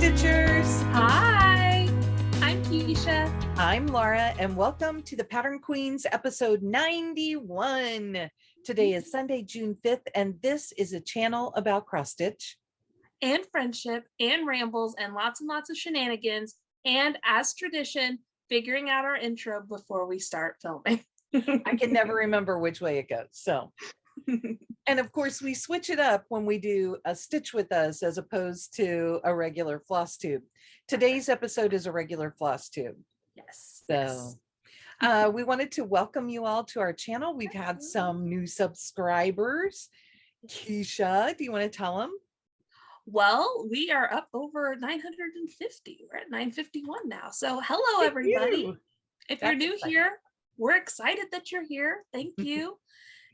Stitchers. Hi, I'm Keisha. I'm Laura, and welcome to the Pattern Queens episode 91. Today is Sunday, June 5th, and this is a channel about cross stitch And friendship and rambles and lots of shenanigans. And as tradition, figuring out our intro before we start filming. I can never remember which way it goes. So, and of course, we switch it up when we do a stitch with us as opposed to a regular floss tube. Today's episode is a regular floss tube. Yes. So we wanted to welcome you all to our channel. We've had some new subscribers. Keisha, do you want to tell them? Well, we are up over 950. We're at 951 now. So hello, everybody. If you're new here, we're excited that you're here. Thank you.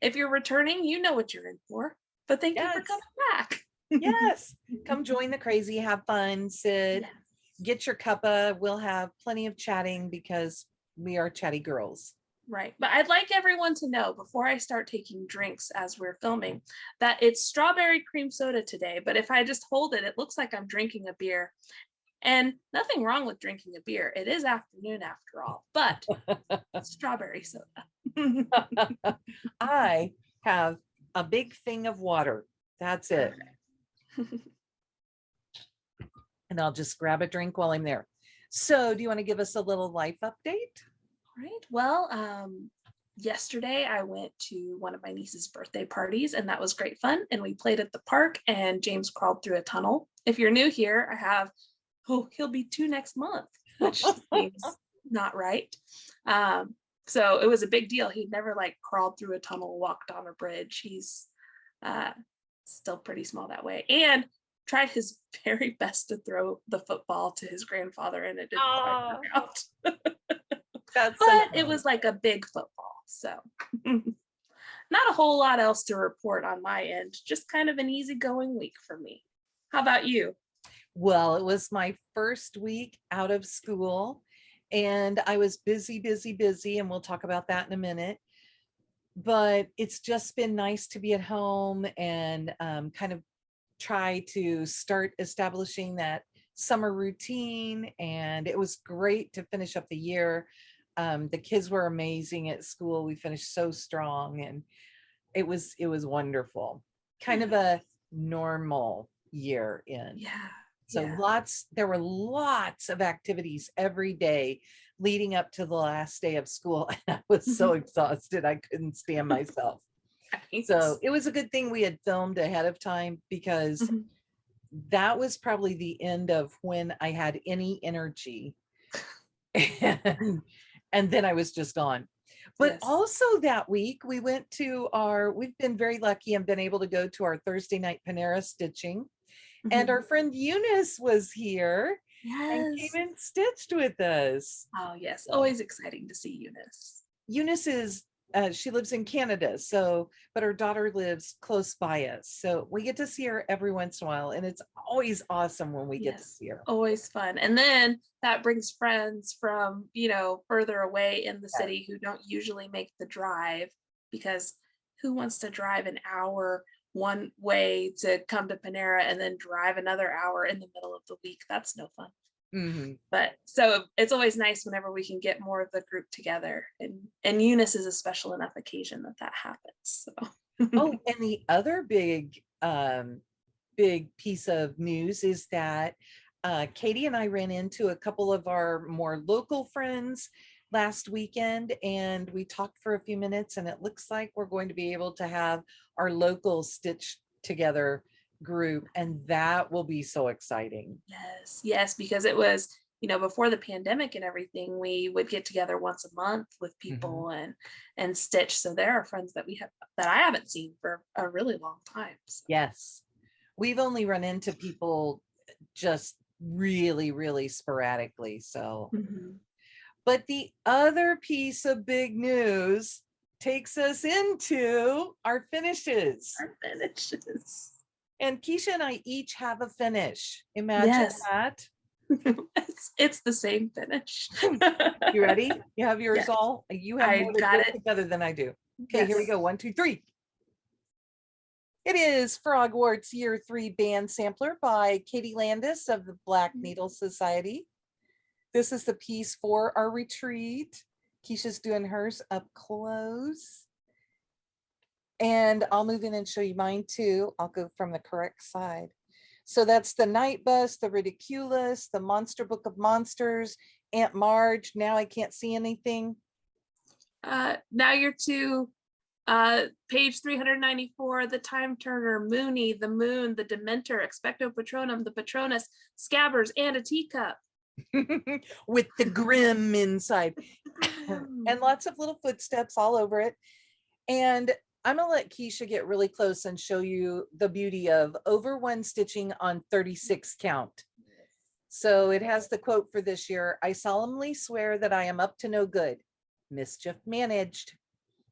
If you're returning, you know what you're in for. But thank you for coming back. Yes. Come join the crazy, have fun, sit, get your cuppa. We'll have plenty of chatting because we are chatty girls. Right. But I'd like everyone to know before I start taking drinks as we're filming that it's strawberry cream soda today. But if I just hold it, it looks like I'm drinking a beer. And nothing wrong with drinking a beer. It is afternoon after all, but strawberry soda. I have a big thing of water. That's it. Okay. And I'll just grab a drink while I'm there. So do you want to give us a little life update? Right. Well, yesterday I went to one of my niece's birthday parties and that was great fun. And we played at the park and James crawled through a tunnel. If you're new here, I have, he'll be 2 next month, which seems not right. So it was a big deal. He'd never crawled through a tunnel, walked on a bridge. He's still pretty small that way. And tried his very best to throw the football to his grandfather and it didn't quite work out. But it was like a big football. So not a whole lot else to report on my end. Just kind of an easygoing week for me. How about you? Well, it was my first week out of school and I was busy, and we'll talk about that in a minute. But it's just been nice to be at home and kind of try to start establishing that summer routine. And it was great to finish up the year. The kids were amazing at school. We finished so strong and it was wonderful. Kind of a normal year in. Yeah. So there were lots of activities every day leading up to the last day of school. And I was so exhausted. I couldn't stand myself. So it was a good thing we had filmed ahead of time because that was probably the end of when I had any energy. And then I was just gone. But also that week we went to we've been very lucky and been able to go to our Thursday night Panera stitching. And our friend Eunice was here and came and stitched with us. Oh, yes. Always exciting to see Eunice. Eunice is, she lives in Canada, but her daughter lives close by us. So we get to see her every once in a while. And it's always awesome when we get to see her. Always fun. And then that brings friends from, further away in the city who don't usually make the drive because who wants to drive an hour one way to come to Panera and then drive another hour in the middle of the week? That's no fun. But so it's always nice whenever we can get more of the group together, and Eunice is a special enough occasion that happens. So and the other big piece of news is that Katie and I ran into a couple of our more local friends last weekend and we talked for a few minutes and it looks like we're going to be able to have our local stitch together group and that will be so exciting. Yes, because it was, before the pandemic and everything, we would get together once a month with people and stitch. So there are friends that we have that I haven't seen for a really long time. So. Yes. We've only run into people just really, really sporadically. So but the other piece of big news takes us into our finishes. And Keisha and I each have a finish. Imagine that. It's the same finish. You ready? You have yours all? You have more got it together than I do. Okay, here we go. 1, 2, 3. It is Frogwarts Year 3 Band Sampler by Katie Landis of the Black Needle Society. This is the piece for our retreat. Keisha's doing hers up close. And I'll move in and show you mine too. I'll go from the correct side. So that's the Night Bus, the Ridiculous, the Monster Book of Monsters, Aunt Marge. Now I can't see anything. Now you're to page 394, the Time Turner, Mooney, the Moon, the Dementor, Expecto Patronum, the Patronus, Scabbers, and a teacup. With the Grim inside. And lots of little footsteps all over it. And I'm gonna let Keisha get really close and show you the beauty of over one stitching on 36 count. So it has the quote for this year: I solemnly swear that I am up to no good, mischief managed,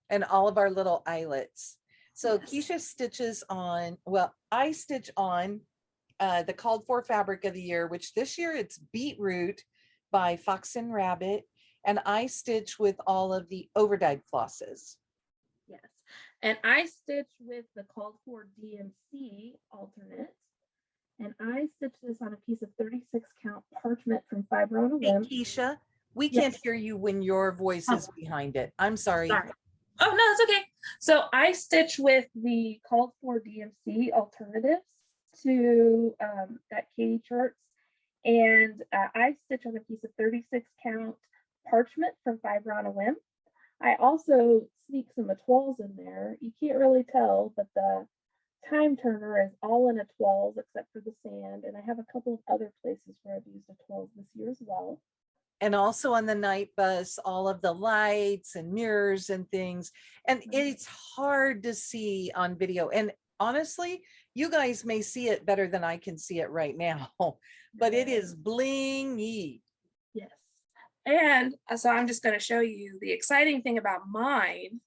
and all of our little eyelets. So Yes. Keisha stitches on, well, I stitch on the called for fabric of the year, which this year it's Beetroot by Fox and Rabbit, and I stitch with all of the overdyed flosses. Yes. And I stitch with the called for DMC alternate. And I stitched this on a piece of 36 count parchment from Fiber on a Hey, Whim. Keisha, we Yes. can't hear you when your voice is behind it. I'm sorry. Sorry. Oh, no, it's okay. So I stitch with the called for DMC alternatives to that Katie charts. And I stitch on a piece of 36 count parchment from Fiber on a Whim. I also sneak some etoiles in there. You can't really tell, but the Time Turner is all in etoiles except for the sand. And I have a couple of other places where I've used etoiles this year as well. And also on the Night Bus, all of the lights and mirrors and things. And it's hard to see on video. And honestly, you guys may see it better than I can see it right now, but it is blingy. Yes. And so I'm just going to show you the exciting thing about mine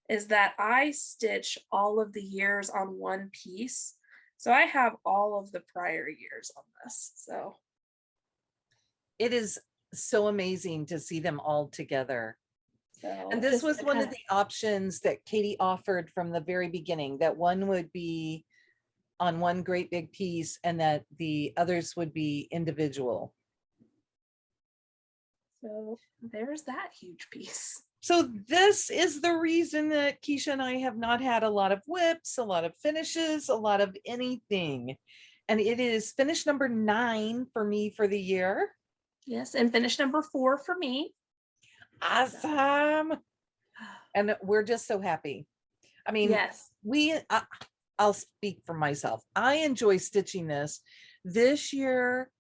is that I stitch all of the years on one piece. So I have all of the prior years on this. So it is so amazing to see them all together. So, and this was one of the options that Katie offered from the very beginning, that one would be on one great big piece and that the others would be individual. So there's that huge piece. So this is the reason that Keisha and I have not had a lot of whips, a lot of finishes, a lot of anything. And it is finish number 9 for me for the year. Yes, and finish number 4 for me. Awesome. And we're just so happy. I mean, yes, I'll speak for myself. I enjoy stitching this. This year,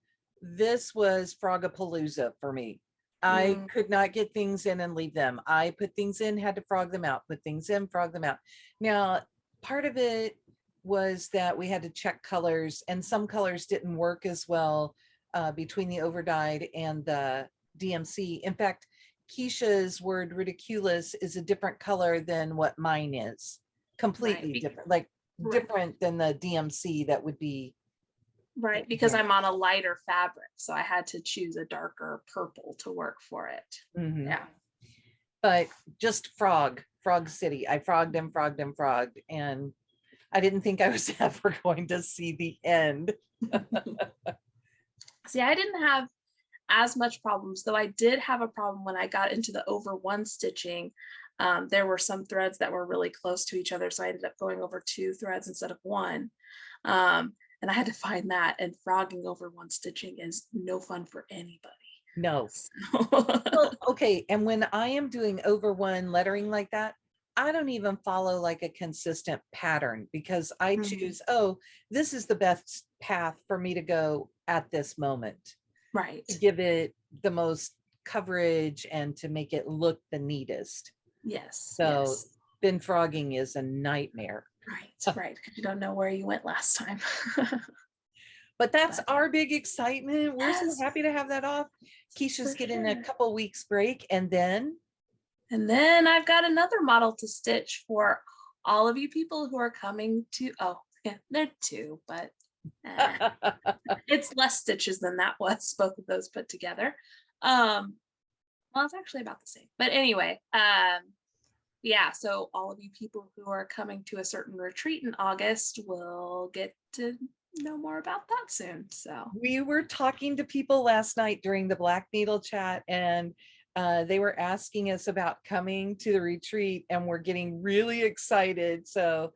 this was Frogapalooza for me. I could not get things in and leave them. I put things in, had to frog them out, put things in, frog them out. Now, part of it was that we had to check colors, and some colors didn't work as well between the Overdyed and the DMC. In fact, Keisha's word ridiculous is a different color than what mine is. Completely different, like different than the DMC that would be. Right, because I'm on a lighter fabric, so I had to choose a darker purple to work for it. Yeah. But just Frog City. I frogged and frogged and frogged, and I didn't think I was ever going to see the end. See, I didn't have as much problems, though I did have a problem when I got into the over one stitching. There were some threads that were really close to each other, so I ended up going over 2 threads instead of 1. And I had to find that, and frogging over one stitching is no fun for anybody. No. Well, okay, and when I am doing over one lettering like that, I don't even follow like a consistent pattern, because I choose, oh, this is the best path for me to go at this moment. Right. To give it the most coverage and to make it look the neatest. Yes. So bin frogging is a nightmare. Right. Because you don't know where you went last time. But that's our big excitement. We're so happy to have that off. Keisha's getting a couple weeks break, and then I've got another model to stitch for all of you people who are coming to, they're 2, but it's less stitches than that was, both of those put together. Well, it's actually about the same, but anyway, yeah, so all of you people who are coming to a certain retreat in August will get to know more about that soon. So We were talking to people last night during the Black Needle chat, and they were asking us about coming to the retreat, and we're getting really excited. So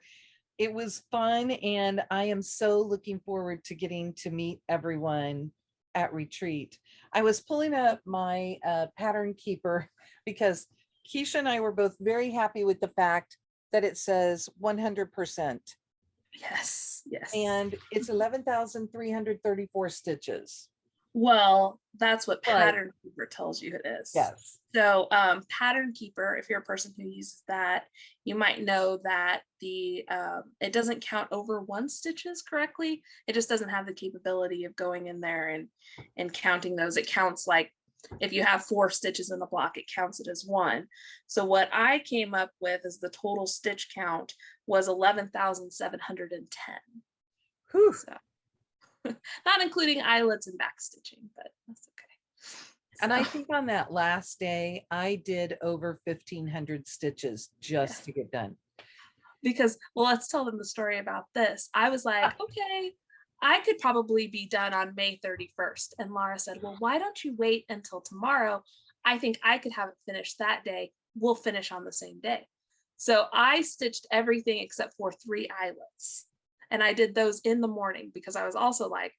it was fun, and I am so looking forward to getting to meet everyone at retreat. I was pulling up my pattern keeper because Keisha and I were both very happy with the fact that it says 100%, yes, yes. and it's 11,334 stitches. Well, that's what But Pattern Keeper tells you it is. yes, So Pattern Keeper, if you're a person who uses that, you might know that the it doesn't count over 1 stitches correctly. It just doesn't have the capability of going in there and counting those. It counts like if you have 4 stitches in the block, it counts it as 1. So what I came up with is the total stitch count was 11,710. whew. So not including eyelets and back stitching, but that's okay. And I think on that last day, I did over 1,500 stitches just to get done. Because, well, let's tell them the story about this. I was like, okay, I could probably be done on May 31st. And Laura said, well, why don't you wait until tomorrow? I think I could have it finished that day. We'll finish on the same day. So I stitched everything except for 3 eyelets. And I did those in the morning because I was also like,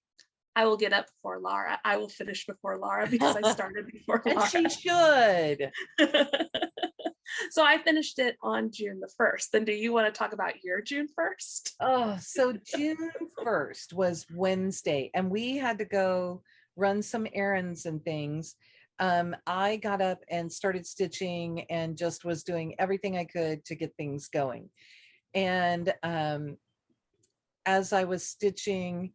I will get up before Laura. I will finish before Laura because I started before And Laura. she should. So I finished it on June the 1st. Then do you want to talk about your June 1st? Oh, so June 1st was Wednesday, and we had to go run some errands and things. I got up and started stitching and just was doing everything I could to get things going. And as I was stitching,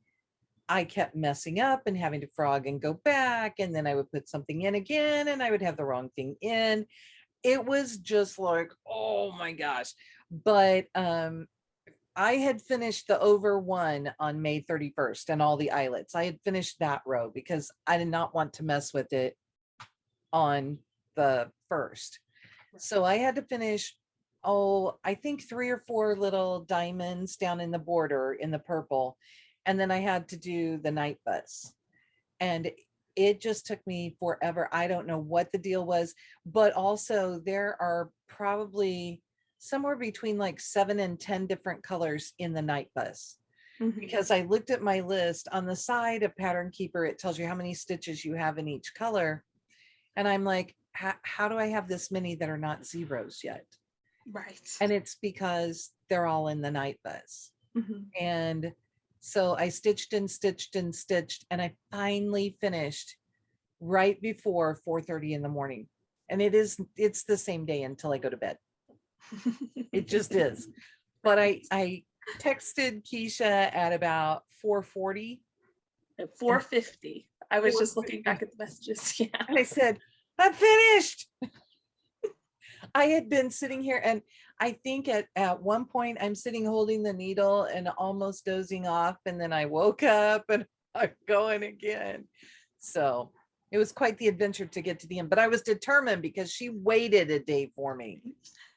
I kept messing up and having to frog and go back, and then I would put something in again and I would have the wrong thing in. It was just like, oh my gosh. But I had finished the over 1 on May 31st and all the eyelets. I had finished that row because I did not want to mess with it on the 1st. So I had to finish, I think 3 or 4 little diamonds down in the border in the purple. And then I had to do the night bus. And it just took me forever. I don't know what the deal was, but also there are probably somewhere between like 7 and 10 different colors in the night bus. Because I looked at my list on the side of Pattern Keeper, it tells you how many stitches you have in each color. And I'm like, how do I have this many that are not zeros yet? Right. And it's because they're all in the night bus. And so I stitched and stitched and stitched, and I finally finished right before 4:30 in the morning. And it's the same day until I go to bed. It just is. But I texted Keisha at about 4:40. At 4:50. I was just looking back at the messages. Yeah. And I said, I'm finished. I had been sitting here, and I think at one point I'm sitting holding the needle and almost dozing off, and then I woke up and I'm going again. So it was quite the adventure to get to the end, but I was determined because she waited a day for me.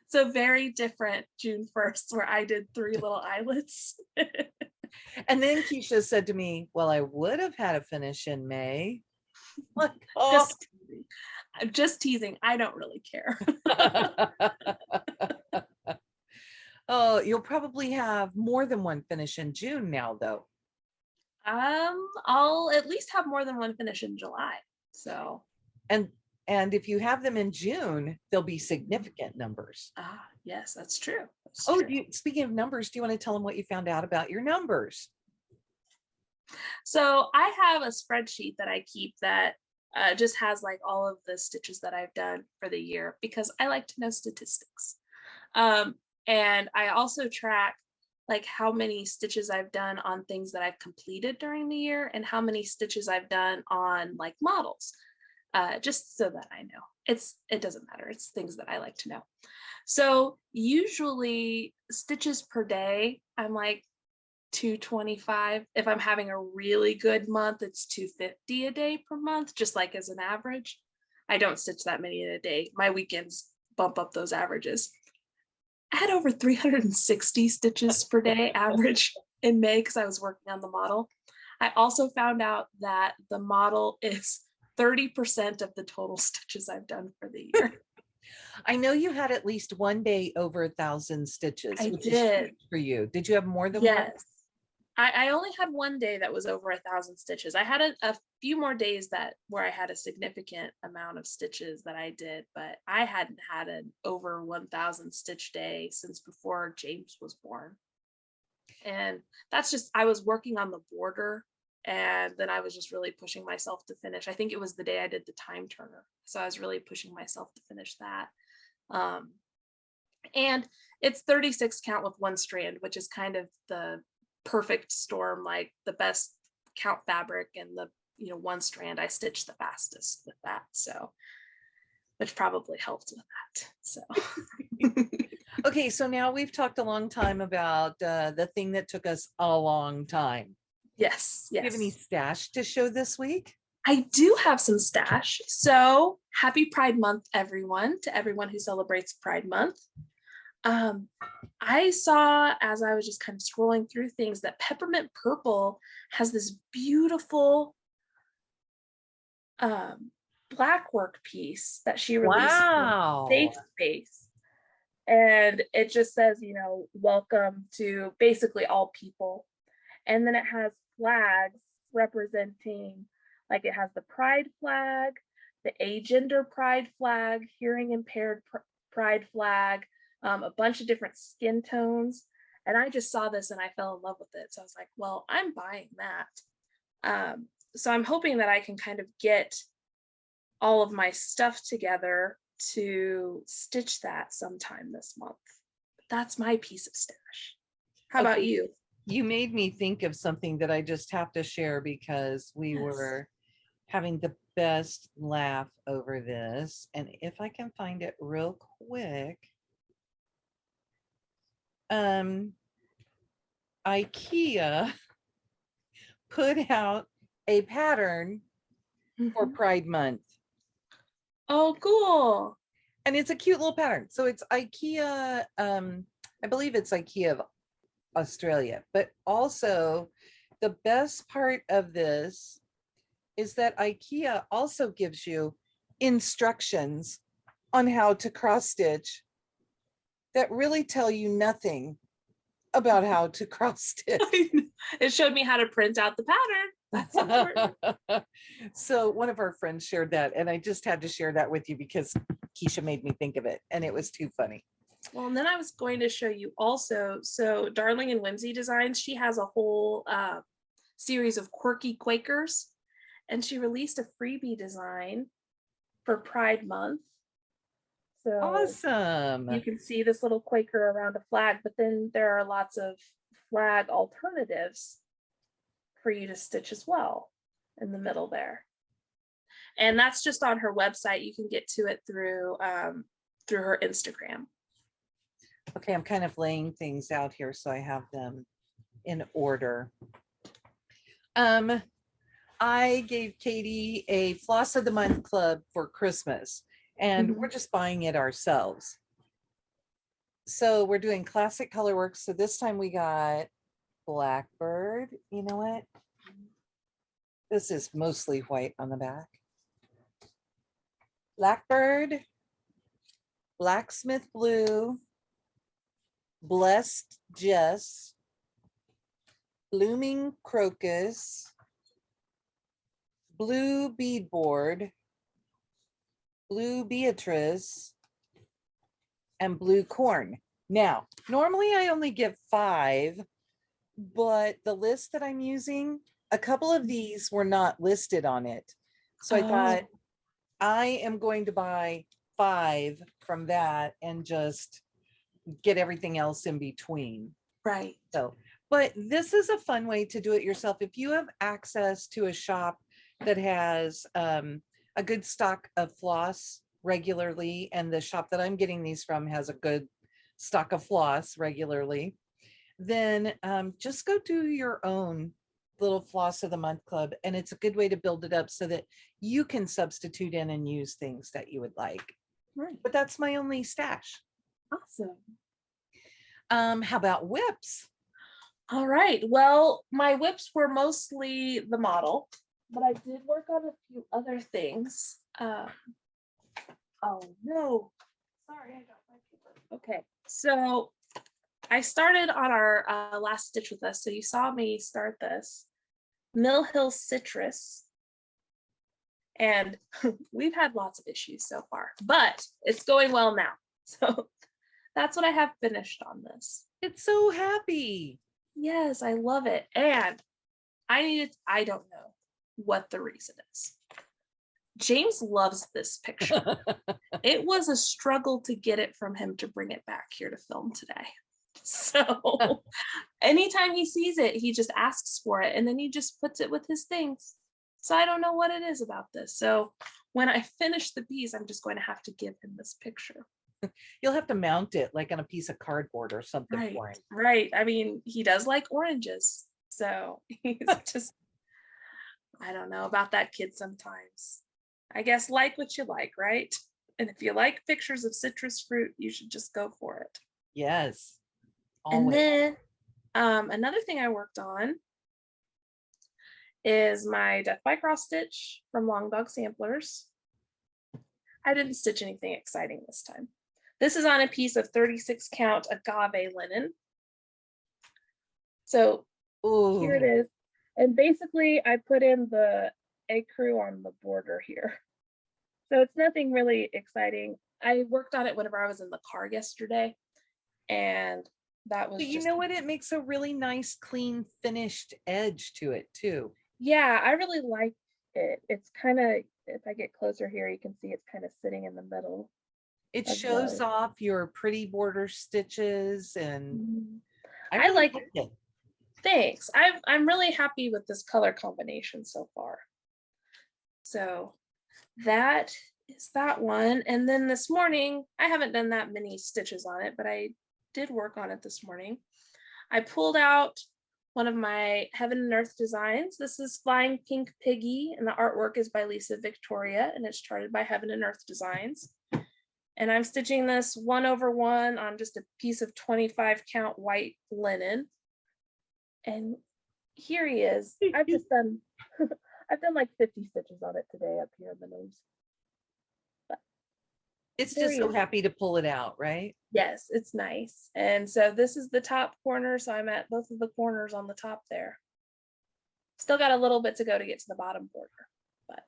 So very different June 1st, where I did 3 little eyelets. And then Keisha said to me, well, I would have had a finish in May. Like, oh. Just teasing. I don't really care. Oh, you'll probably have more than 1 finish in June now, though. I'll at least have more than 1 finish in July. So. And if you have them in June, there'll be significant numbers. Ah, yes, that's true. That's true. Speaking of numbers, do you want to tell them what you found out about your numbers? So I have a spreadsheet that I keep that just has like all of the stitches that I've done for the year because I like to know statistics. And I also track like how many stitches I've done on things that I've completed during the year and how many stitches I've done on like models, just so that I know. It doesn't matter. It's things that I like to know. So usually stitches per day, I'm like 225. If I'm having a really good month, it's 250 a day per month, just like as an average. I don't stitch that many in a day. My weekends bump up those averages. I had over 360 stitches per day average in May because I was working on the model. I also found out that the model is 30% of the total stitches I've done for the year. I know you had at least one day over 1,000 stitches, I which is did. huge for you. Did you have more than one? Yes. I only had one day that was over 1,000 stitches. I had a few more days where I had a significant amount of stitches that I did, but I hadn't had an over 1,000 stitch day since before James was born. And that's just, I was working on the border, and then I was just really pushing myself to finish. I think it was the day I did the time turner. So I was really pushing myself to finish that. And it's 36 count with one strand, which is kind of the perfect storm, like the best count fabric and the one strand. I stitched the fastest with that, so which probably helped with that. So Okay, so now we've talked a long time about the thing that took us a long time. yes. Do you have any stash to show this week? I do have some stash. So happy Pride Month, everyone, to everyone who celebrates Pride Month. I saw, as I was just kind of scrolling through things, that Peppermint Purple has this beautiful black work piece that she released. Wow. Safe Space. And it just says, welcome to basically all people. And then it has flags representing, like it has the pride flag, the agender pride flag, hearing impaired pride flag, a bunch of different skin tones. And I just saw this and I fell in love with it. So I was like, well, I'm buying that. So I'm hoping that I can kind of get all of my stuff together to stitch that sometime this month. That's my piece of stash. How about you? You made me think of something that I just have to share because we were having the best laugh over this. And if I can find it real quick. IKEA put out a pattern for Pride Month. Oh, cool. And it's a cute little pattern. So it's IKEA, I believe it's IKEA of Australia, but also the best part of this is that IKEA also gives you instructions on how to cross stitch that really tell you nothing about how to cross stitch. It showed me how to print out the pattern. That's important. So one of our friends shared that, and I just had to share that with you because Keisha made me think of it, and it was too funny. Well, and then I was going to show you also, so Darling and Whimsy Designs, she has a whole series of quirky Quakers, and she released a freebie design for Pride Month. So awesome. You can see this little Quaker around a flag, but then there are lots of flag alternatives for you to stitch as well in the middle there. And that's just on her website. You can get to it through her Instagram. Okay, I'm kind of laying things out here so I have them in order. I gave Katie a Floss of the Month club for Christmas, and we're just buying it ourselves. So we're doing classic color work. So this time we got Blackbird. You know what? This is mostly white on the back. Blackbird, Blacksmith Blue, Blessed Jess, Blooming Crocus, Blue Beadboard, Blue Beatrice, and Blue Corn. Now, normally I only give 5, but the list that I'm using, a couple of these were not listed on it. So I thought I am going to buy 5 from that and just get everything else in between. Right. So, but this is a fun way to do it yourself. If you have access to a shop that has a good stock of floss regularly, and the shop that I'm getting these from has a good stock of floss regularly, then just go do your own little Floss of the Month club, and it's a good way to build it up so that you can substitute in and use things that you would like. Right. But that's my only stash. Awesome. How about whips? All right. Well, my whips were mostly the model, but I did work on a few other things. Oh no, sorry, I got my paper. Okay, so I started on our last stitch with us. So you saw me start this Mill Hill Citrus, and we've had lots of issues so far, but it's going well now. So that's what I have finished on this. It's so happy. Yes, I love it. And I don't know what the reason is. James loves this picture. It was a struggle to get it from him to bring it back here to film today. So anytime he sees it, he just asks for it and then he just puts it with his things. So I don't know what it is about this. So when I finish the piece, I'm just going to have to give him this picture. You'll have to mount it like on a piece of cardboard or something Right, for him. right. I mean, he does like oranges. So he's just, I don't know about that kid sometimes. I guess like what you like, right? And if you like pictures of citrus fruit, you should just go for it. Yes. And Always. then another thing I worked on is my Death by Cross Stitch from Long Dog Samplers. I didn't stitch anything exciting this time. This is on a piece of 36 count agave linen. So Ooh. Here it is. And basically I put in the ecru on the border here. So it's nothing really exciting. I worked on it whenever I was in the car yesterday. And that was But you know what? It makes a really nice, clean, finished edge to it too. Yeah, I really like it. It's kind of, if I get closer here, you can see it's kind of sitting in the middle. It shows off your pretty border stitches, and I really like it. Thanks. I'm really happy with this color combination so far. So that is that one. And then this morning, I haven't done that many stitches on it, but I did work on it this morning. I pulled out one of my Heaven and Earth designs. This is Flying Pink Piggy, and the artwork is by Lisa Victoria, and it's charted by Heaven and Earth Designs. And I'm stitching this 1/1 on just a piece of 25 count white linen. And here he is. I've just done, I've done like 50 stitches on it today up here in the nose. But it's just so happy to pull it out, right? Yes, it's nice. And so this is the top corner. So I'm at both of the corners on the top there. Still got a little bit to go to get to the bottom border, but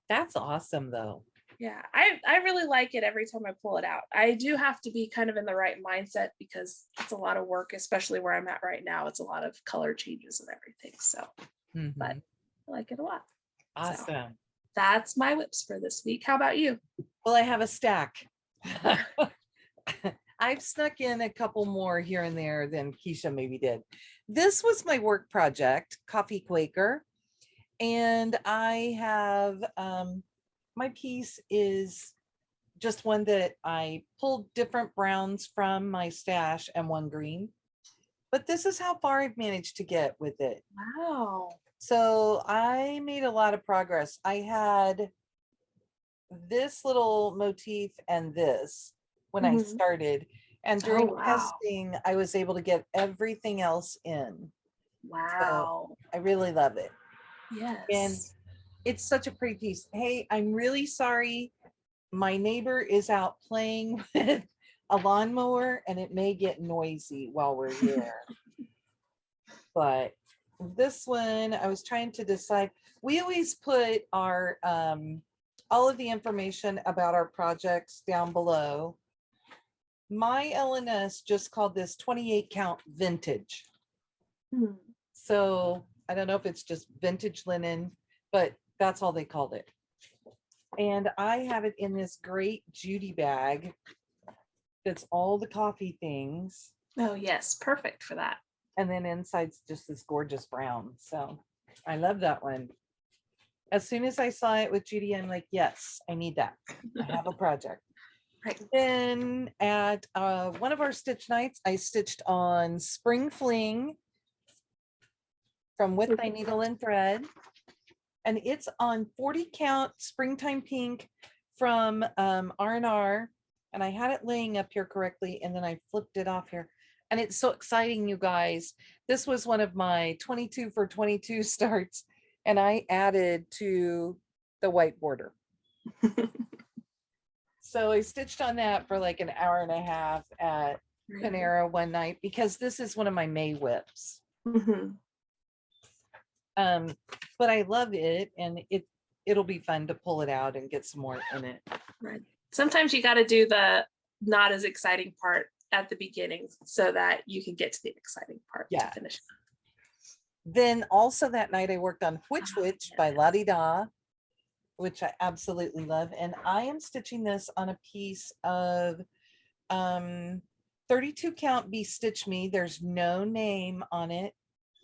that's awesome though. Yeah, I really like it every time I pull it out. I do have to be kind of in the right mindset because it's a lot of work, especially where I'm at right now. It's a lot of color changes and everything. So, but I like it a lot. Awesome. So, that's my whips for this week. How about you? Well, I have a stack. I've snuck in a couple more here and there than Keisha maybe did. This was my work project, Coffee Quaker. And I have, my piece is just one that I pulled different browns from my stash and one green. But this is how far I've managed to get with it. Wow. So I made a lot of progress. I had this little motif and this when I started. And during testing, I was able to get everything else in. Wow. So I really love it. Yes. And it's such a pretty piece. Hey, I'm really sorry. My neighbor is out playing with a lawnmower and it may get noisy while we're here. But this one, I was trying to decide. We always put our all of the information about our projects down below. My LNS just called this 28 count vintage. So I don't know if it's just vintage linen, but that's all they called it. And I have it in this great Judy bag. That's all the coffee things. Oh yes, perfect for that. And then inside's just this gorgeous brown. So I love that one. As soon as I saw it with Judy, I'm like, yes, I need that. I have a project. Right. Then at one of our stitch nights, I stitched on Spring Fling from With Thy Needle and Thread. And it's on 40 count Springtime Pink from R R. And I had it laying up here correctly. And then I flipped it off here. And it's so exciting, you guys. This was one of my 22 for 22 starts, and I added to the white border. So I stitched on that for like an hour and a half at Panera one night because this is one of my May whips. Mhm. But I love it, and it'll be fun to pull it out and get some more in it. Right. Sometimes you got to do the not as exciting part at the beginning so that you can get to the exciting part Yeah. to finish. Then also that night I worked on Which Witch by La Di Da, which I absolutely love. And I am stitching this on a piece of 32 count Be Stitch Me. There's no name on it,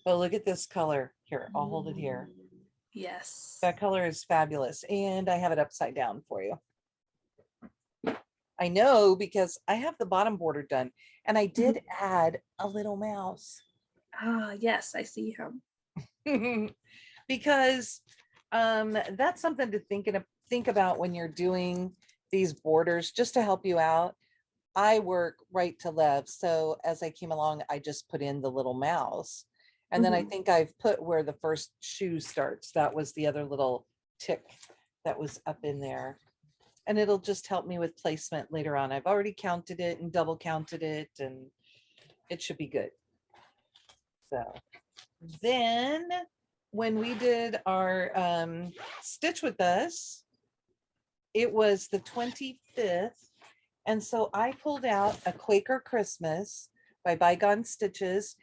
but look at this color here. I'll hold it here. Yes. That color is fabulous. And I have it upside down for you. I know because I have the bottom border done, and I did add a little mouse. Ah, yes, I see him. Because that's something to think about when you're doing these borders, just to help you out. I work right to left, so as I came along, I just put in the little mouse, and then I think I've put where the first shoe starts. That was the other little tick that was up in there, and it'll just help me with placement later on. I've already counted it and double counted it, and it should be good. So then when we did our Stitch With Us, it was the 25th. And so I pulled out a Quaker Christmas by Bygone Stitches.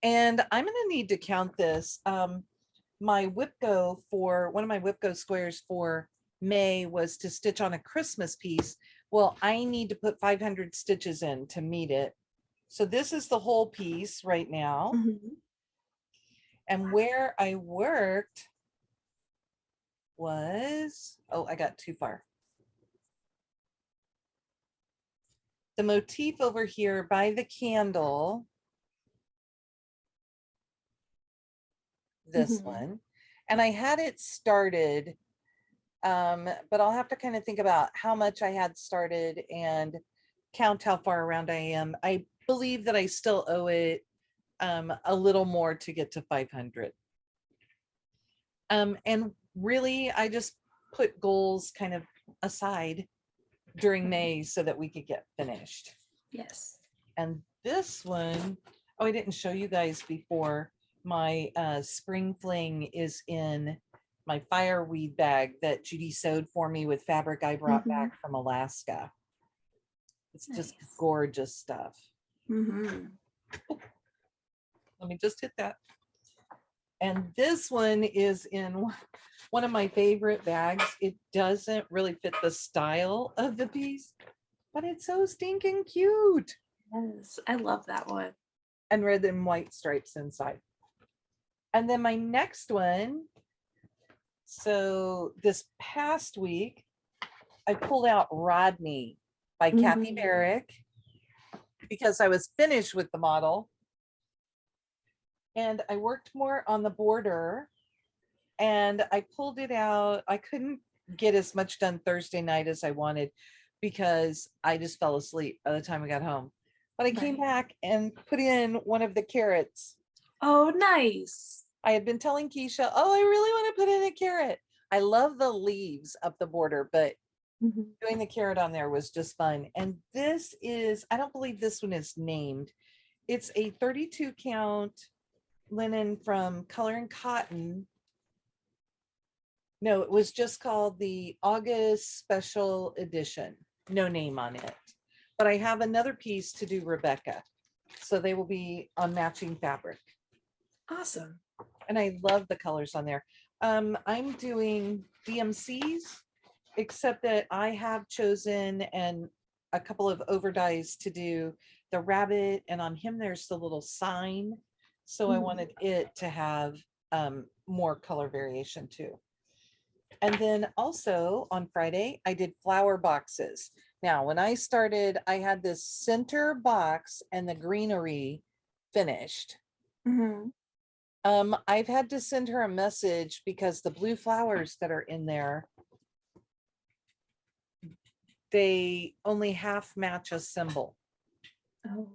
And I'm going to need to count this. My WIPGO for one of my WIPGO squares for May was to stitch on a Christmas piece. Well, I need to put 500 stitches in to meet it. So this is the whole piece right now. And where I worked was, oh, I got too far. The motif over here by the candle, this one, and I had it started, but I'll have to kind of think about how much I had started and count how far around I am. I believe that I still owe it a little more to get to 500. And really, I just put goals kind of aside during May so that we could get finished. Yes. And this one, oh, I didn't show you guys before. My spring fling is in my fireweed bag that Judy sewed for me with fabric I brought back from Alaska. It's just gorgeous stuff. Oh, let me just hit that. And this one is in one of my favorite bags. It doesn't really fit the style of the piece, but it's so stinking cute. Yes, I love that one. And red and white stripes inside. And then my next one, so this past week, I pulled out Rodney by Kathy Barrick because I was finished with the model. And I worked more on the border, and I pulled it out. I couldn't get as much done Thursday night as I wanted because I just fell asleep by the time I got home. But I came back and put in one of the carrots. Oh, nice. I had been telling Keisha, oh, I really want to put in a carrot. I love the leaves up the border, but doing the carrot on there was just fun. And this is, I don't believe this one is named. It's a 32 count linen from Color and Cotton. No, it was just called the August Special Edition. No name on it. But I have another piece to do Rebecca. So they will be on matching fabric. Awesome. And I love the colors on there. I'm doing DMCs, except that I have chosen and a couple of overdyes to do the rabbit, and on him there's the little sign. So I wanted it to have more color variation too. And then also on Friday, I did flower boxes. Now, when I started, I had this center box and the greenery finished. I've had to send her a message because the blue flowers that are in there, they only half match a symbol. Oh.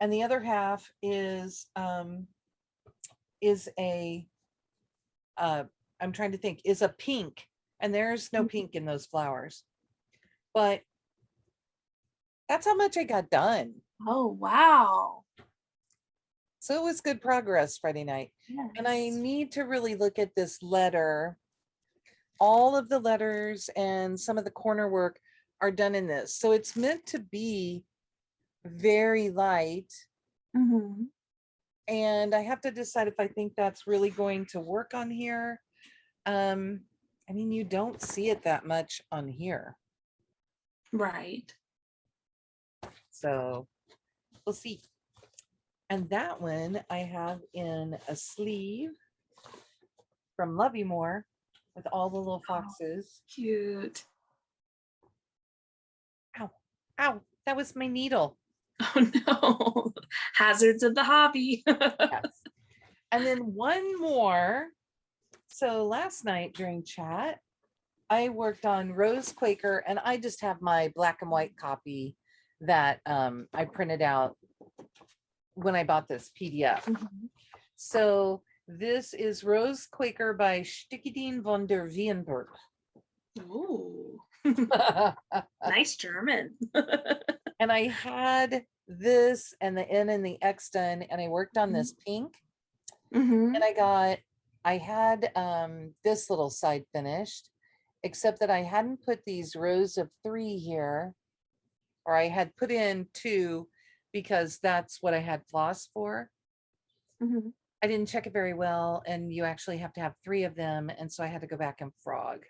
and the other half is a I'm trying to think, is a pink, and there's no pink in those flowers. But that's how much I got done. Oh, wow. So it was good progress Friday night. And I Yes. need to really look at this letter. All of the letters and some of the corner work are done in this. So it's meant to be very light. Mhm. And I have to decide if I think that's really going to work on here. I mean, you don't see it that much on here. Right. So we'll see. And that one I have in a sleeve from Love You More with all the little foxes. Cute. Ow, ow, that was my needle. Oh no. Hazards of the hobby. Yes. And then one more. So last night during chat, I worked on Rose Quaker, and I just have my black and white copy that I printed out when I bought this PDF. Mhm. So this is Rose Quaker by Stickideen von der Wienberg. Ooh. Nice German. And I had this and the N and the X done, and I worked on this pink. Mhm. And I had this little side finished, except that I hadn't put these rows of 3 here, or I had put in 2 because that's what I had floss for. Mhm. I didn't check it very well, and you actually have to have 3 of them, and so I had to go back and frog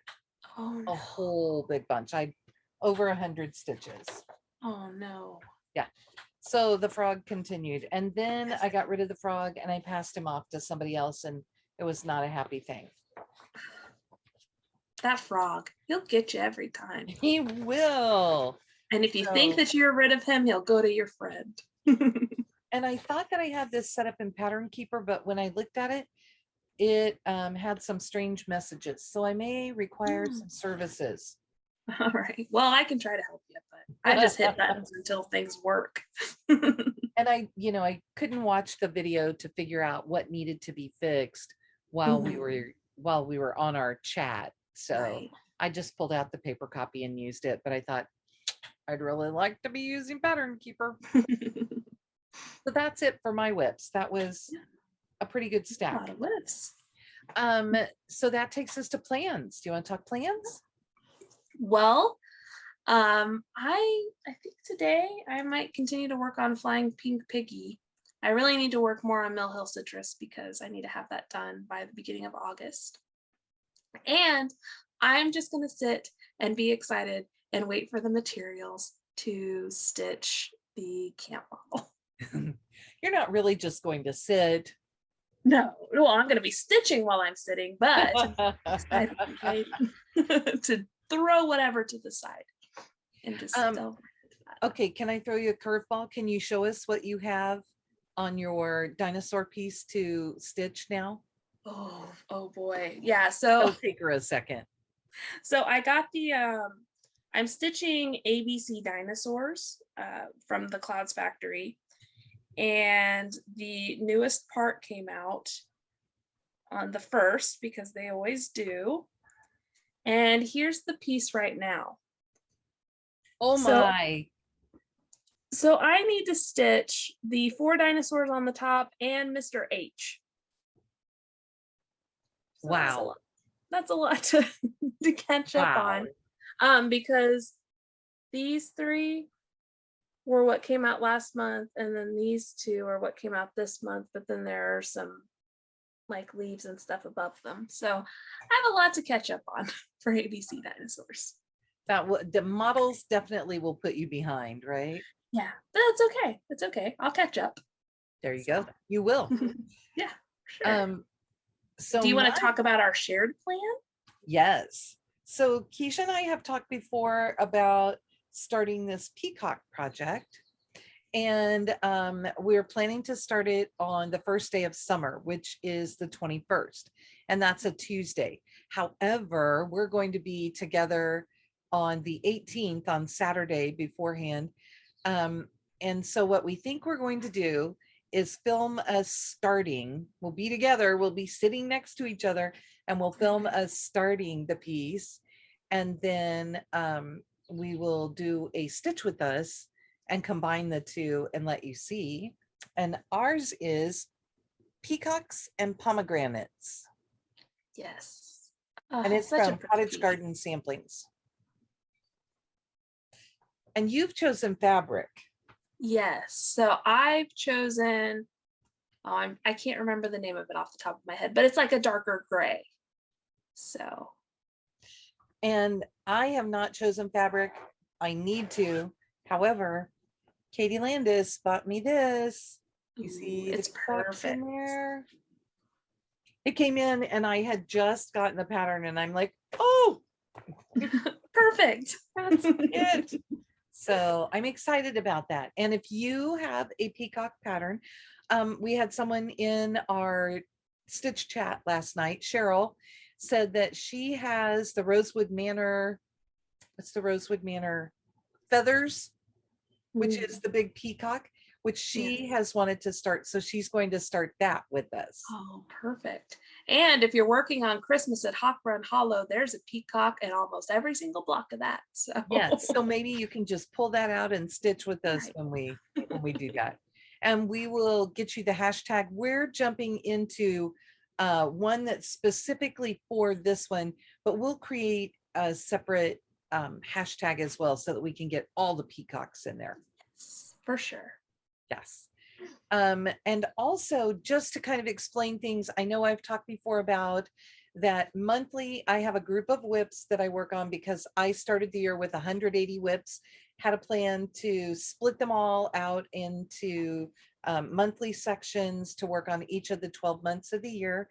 Oh a no. whole big bunch. I over 100 stitches. Oh no. Yeah. So the frog continued, and then I got rid of the frog and I passed him off to somebody else, and it was not a happy thing. That frog, he'll get you every time. He will. And if you think So- that you're rid of him, he'll go to your friend. And I thought that I had this set up in Pattern Keeper, but when I looked at it, it had some strange messages. So I may require some services. All right. Well, I can try to help you, but I just hit buttons until things work. And I couldn't watch the video to figure out what needed to be fixed while we were on our chat. So Right. I just pulled out the paper copy and used it, but I thought I'd really like to be using Pattern Keeper. So that's it for my whips. That was a pretty good A stack. lot of whips. So that takes us to plans. Do you want to talk plans? Well, I think today I might continue to work on Flying Pink Piggy. I really need to work more on Mill Hill Citrus because I need to have that done by the beginning of August. And I'm just going to sit and be excited and wait for the materials to stitch the camp model. You're not really just going to sit. No, well, I'm going to be stitching while I'm sitting, but to throw whatever to the side and just delve into that. Okay, can I throw you a curveball? Can you show us what you have on your dinosaur piece to stitch now? Oh boy. Yeah, so It'll take her a second. so I got the I'm stitching ABC dinosaurs from the Clouds Factory, and the newest part came out on the 1st because they always do. And here's the piece right now. Oh my. So I need to stitch the 4 dinosaurs on the top and Mr. H. So Wow. that's a lot to catch up on. Because these 3 were what came out last month, and then these 2 are what came out this month, but then there are some like leaves and stuff above them. So I have a lot to catch up on for ABC dinosaurs. The models definitely will put you behind, right? Yeah, but it's okay. It's okay. I'll catch up. There you go. You will. Yeah, sure. So do you want to talk about our shared plan? Yes. So Keisha and I have talked before about starting this Peacock project. And we're planning to start it on the first day of summer, which is the 21st. And that's a Tuesday. However, we're going to be together on the 18th on Saturday beforehand. And so what we think we're going to do is film us starting. We'll be together, we'll be sitting next to each other, and we'll film us starting the piece. And then we will do a stitch with us and combine the two and let you see. And ours is peacocks and pomegranates. Yes. And it's Such a from pretty Cottage piece. Garden Samplings. And you've chosen fabric. Yes. So I've chosen, I can't remember the name of it off the top of my head, but it's like a darker gray. So. And I have not chosen fabric. I need to. However, Katie Landis bought me this. You see it's the box in perfect. there. It came in and I had just gotten the pattern and I'm like, oh, Perfect. that's it. So I'm excited about that. And if you have a peacock pattern, we had someone in our stitch chat last night, Cheryl, said that she has the Rosewood Manor, what's the Rosewood Manor feathers, which is the big peacock, which she has wanted to start. So she's going to start that with us. Oh, perfect. And if you're working on Christmas at Hawk Run Hollow, there's a peacock in almost every single block of that. So yeah, so maybe you can just pull that out and stitch with us when we do that. And we will get you the hashtag. We're jumping into one that's specifically for this one, but we'll create a separate hashtag as well so that we can get all the peacocks in there. Yes, for sure. Yes. And also just to kind of explain things, I know I've talked before about that monthly, I have a group of whips that I work on because I started the year with 180 whips, had a plan to split them all out into monthly sections to work on each of the 12 months of the year.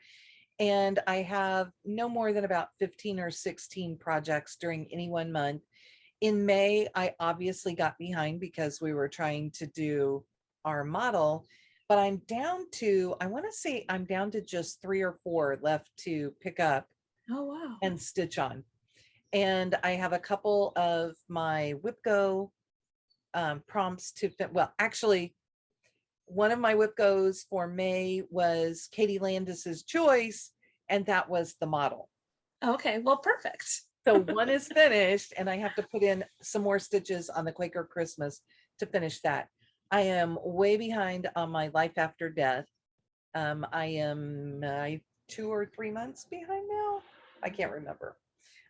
And I have no more than about 15 or 16 projects during any one month. In May, I obviously got behind because we were trying to do our model, but I'm down to, I want to say I'm down to just 3 or 4 left to pick up and stitch on. And I have a couple of my WhipGo prompts to fit. Well, actually, one of my WhipGos for May was Katie Landis's choice, and that was the model. Okay, well, perfect. So one is finished, and I have to put in some more stitches on the Quaker Christmas to finish that. I am way behind on my Life After Death. I am 2 or 3 months behind now. I can't remember,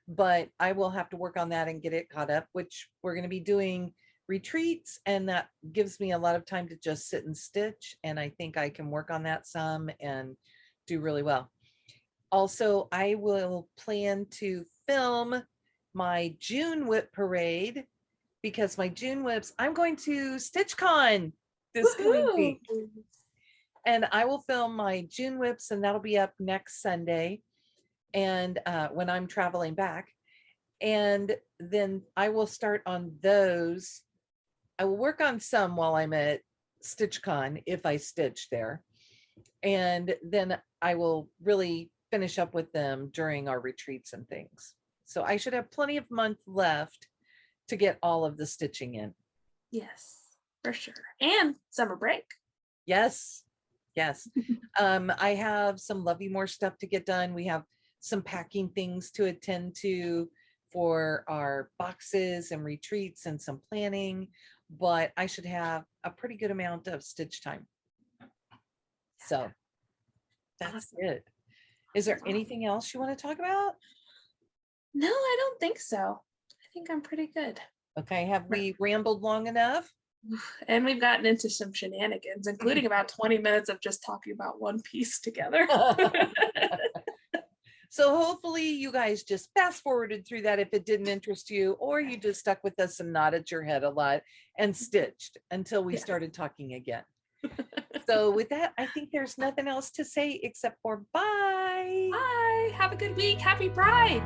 but I will have to work on that and get it caught up, which we're going to be doing retreats, and that gives me a lot of time to just sit and stitch. And I think I can work on that some and do really well. Also, I will plan to film my June whip parade because my June whips, I'm going to StitchCon this coming week. And I will film my June whips, and that'll be up next Sunday. And when I'm traveling back, and then I will start on those. I will work on some while I'm at StitchCon if I stitch there. And then I will really finish up with them during our retreats and things. So I should have plenty of month left to get all of the stitching in. Yes, for sure. And summer break. Yes. Yes. I have some Love You More stuff to get done. We have some packing things to attend to for our boxes and retreats and some planning, but I should have a pretty good amount of stitch time. So that's awesome. it. Is there anything else you want to talk about? No, I don't think so. I think I'm pretty good. Okay, have we rambled long enough? And we've gotten into some shenanigans, including about 20 minutes of just talking about one piece together. So hopefully you guys just fast forwarded through that if it didn't interest you, or you just stuck with us and nodded your head a lot and stitched until we started talking again. So with that, I think there's nothing else to say except for bye. Bye. Have a good week. Happy Pride.